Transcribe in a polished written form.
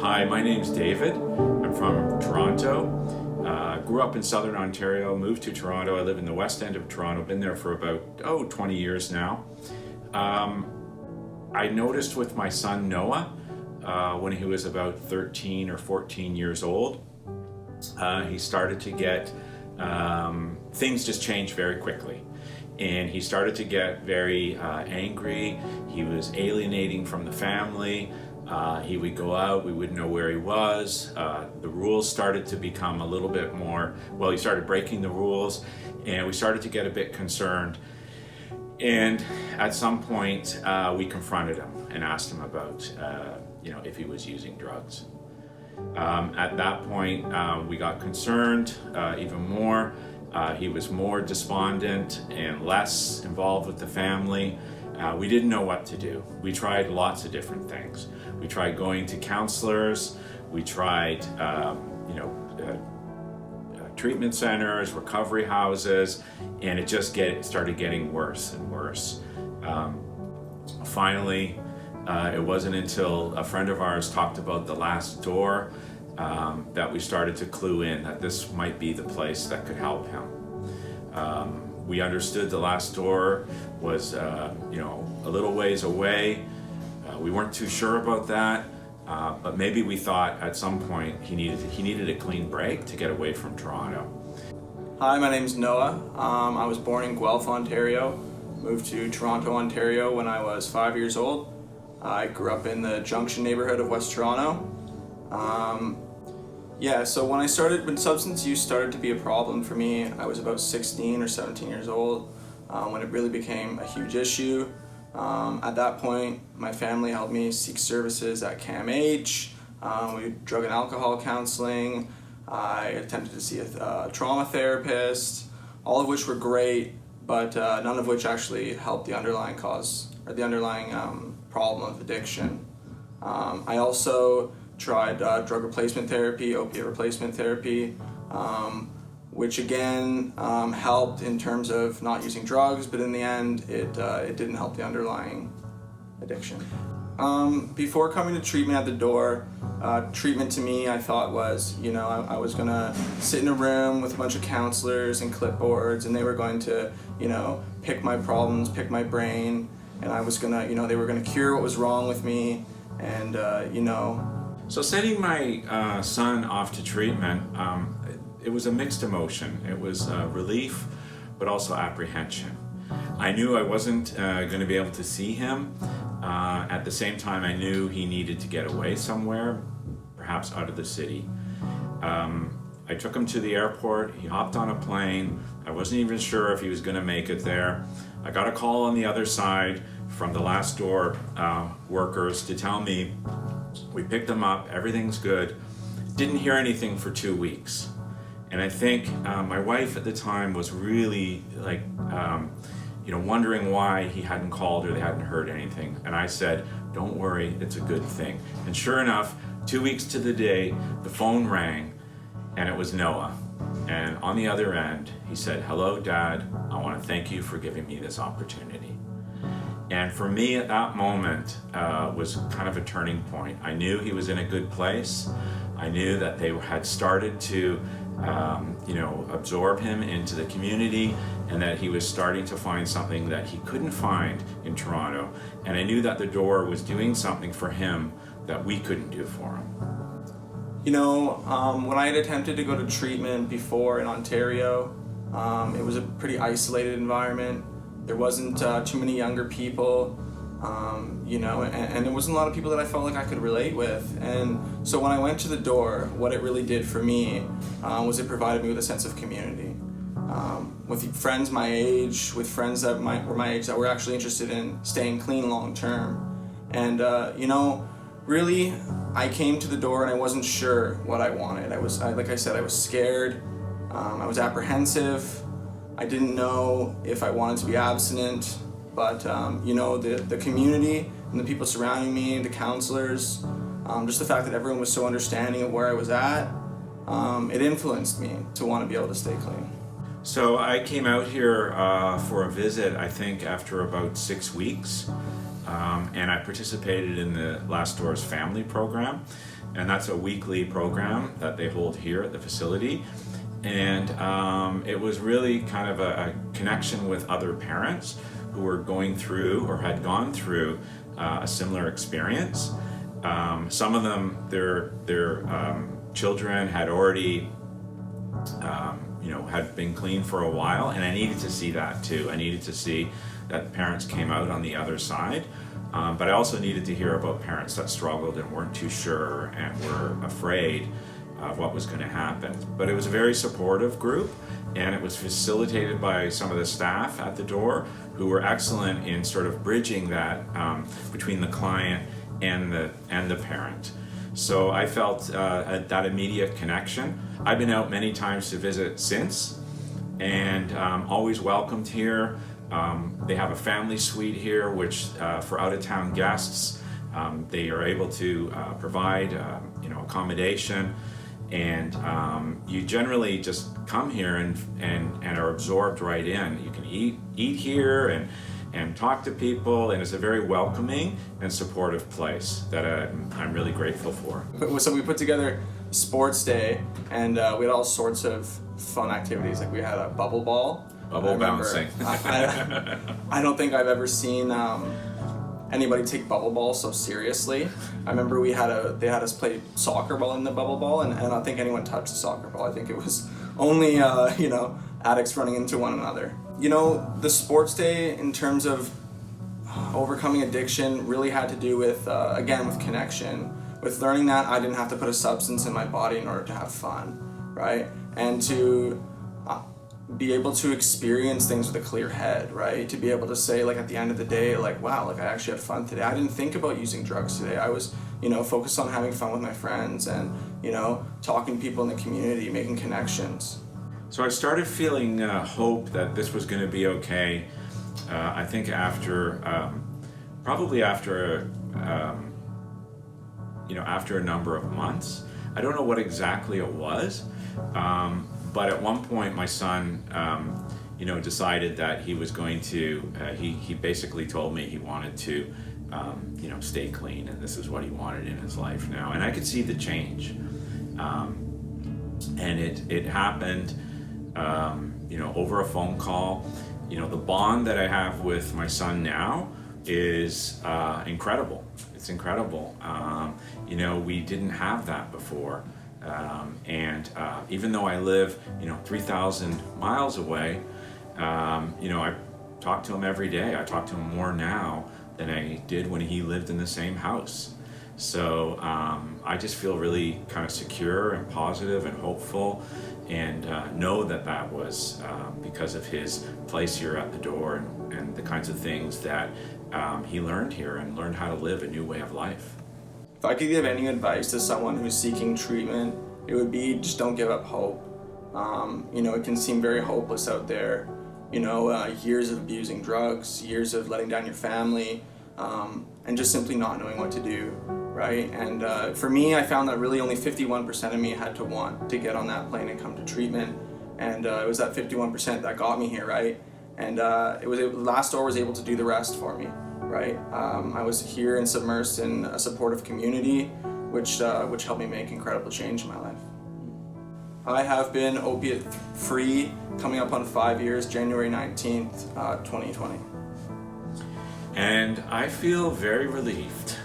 Hi, my name's David. I'm from Toronto. Grew up in Southern Ontario, moved to Toronto. I live in the west end of Toronto, been there for about 20 years now. I noticed with my son Noah, when he was about 13 or 14 years old, he started to get, things just changed very quickly. And he started to get very angry. He was alienating from the family. He would go out, we wouldn't know where he was. The rules started to become a little bit more, well, he started breaking the rules, and we started to get a bit concerned. And at some point, we confronted him and asked him about, if he was using drugs. At that point, we got concerned even more. He was more despondent and less involved with the family. We didn't know what to do. We tried lots of different things. We tried going to counselors. We tried, treatment centers, recovery houses, and it just started getting worse and worse. Finally, it wasn't until a friend of ours talked about the last door that we started to clue in that this might be the place that could help him. We understood the last door was, a little ways away. We weren't too sure about that, but maybe we thought at some point he needed a clean break to get away from Toronto. Hi, my name's Noah. I was born in Guelph, Ontario. Moved to Toronto, Ontario when I was 5 years old. I grew up in the Junction neighborhood of West Toronto. So when substance use started to be a problem for me, I was about 16 or 17 years old when it really became a huge issue. At that point, my family helped me seek services at CAMH. We did drug and alcohol counseling. I attempted to see a trauma therapist, all of which were great, but none of which actually helped the underlying cause or the underlying problem of addiction. I also tried drug replacement therapy, opiate replacement therapy, which again helped in terms of not using drugs, but in the end it didn't help the underlying addiction. Before coming to treatment at the door, treatment to me I thought was, I was gonna sit in a room with a bunch of counselors and clipboards, and they were going to, pick my problems, pick my brain, and I was gonna, they were gonna cure what was wrong with me, and So sending my son off to treatment, it was a mixed emotion. It was relief, but also apprehension. I knew I wasn't going to be able to see him. At the same time, I knew he needed to get away somewhere, perhaps out of the city. I took him to the airport. He hopped on a plane. I wasn't even sure if he was going to make it there. I got a call on the other side from the last door workers to tell me we picked him up, everything's good. Didn't hear anything for 2 weeks. And I think my wife at the time was really wondering why he hadn't called or they hadn't heard anything. And I said, don't worry, it's a good thing. And sure enough, 2 weeks to the day, the phone rang and it was Noah. And on the other end, he said, hello, Dad, I want to thank you for giving me this opportunity. And for me at that moment was kind of a turning point. I knew he was in a good place. I knew that they had started to absorb him into the community, and that he was starting to find something that he couldn't find in Toronto. And I knew that the door was doing something for him that we couldn't do for him. When I had attempted to go to treatment before in Ontario, it was a pretty isolated environment. There wasn't too many younger people, and there wasn't a lot of people that I felt like I could relate with. And so when I went to the door, what it really did for me was it provided me with a sense of community. With friends my age, with friends that were my age that were actually interested in staying clean long term. And, really, I came to the door and I wasn't sure what I wanted. Like I said, I was scared, I was apprehensive. I didn't know if I wanted to be abstinent, but the community and the people surrounding me, the counselors, just the fact that everyone was so understanding of where I was at, it influenced me to want to be able to stay clean. So I came out here for a visit, I think, after about 6 weeks, and I participated in the Last Doors family program. and that's a weekly program that they hold here at the facility. And it was really kind of a connection with other parents who were going through or had gone through a similar experience. Some of them, their children had already had been clean for a while, and I needed to see that too. I needed to see that the parents came out on the other side, but I also needed to hear about parents that struggled and weren't too sure and were afraid of what was going to happen. But it was a very supportive group, and it was facilitated by some of the staff at the door who were excellent in sort of bridging that between the client and the parent. So I felt that immediate connection. I've been out many times to visit since, and always welcomed here. They have a family suite here, which for out-of-town guests, they are able to provide accommodation, and you generally just come here and are absorbed right in. You can eat here and talk to people, and it's a very welcoming and supportive place that I'm really grateful for. So we put together sports day, and we had all sorts of fun activities. Like we had a bubble ball. Bubble bouncing. I don't think I've ever seen anybody take bubble ball so seriously. I remember they had us play soccer ball in the bubble ball, and I don't think anyone touched the soccer ball. I think it was only addicts running into one another. The sports day, in terms of overcoming addiction, really had to do with with connection, with learning that I didn't have to put a substance in my body in order to have fun, right? And to be able to experience things with a clear head, right? To be able to say, like, at the end of the day, like, wow, like I actually had fun today. I didn't think about using drugs today. I was, focused on having fun with my friends and, talking to people in the community, making connections. So I started feeling hope that this was going to be okay. I think probably after a number of months. I don't know what exactly it was. But at one point, my son, decided that he was going to. He basically told me he wanted to, stay clean, and this is what he wanted in his life now. And I could see the change, and it happened, over a phone call. The bond that I have with my son now is incredible. It's incredible. We didn't have that before. Even though I live, 3,000 miles away, I talk to him every day. I talk to him more now than I did when he lived in the same house. So I just feel really kind of secure and positive and hopeful, and know that was because of his place here at the door and the kinds of things that he learned here and learned how to live a new way of life. If I could give any advice to someone who's seeking treatment, it would be just don't give up hope. It can seem very hopeless out there. Years of abusing drugs, years of letting down your family, and just simply not knowing what to do, right? And for me, I found that really only 51% of me had to want to get on that plane and come to treatment. And it was that 51% that got me here, right? And Last Door was able to do the rest for me. Right, I was here and submersed in a supportive community, which helped me make incredible change in my life. I have been opiate free coming up on 5 years, January 19th, 2020. And I feel very relieved.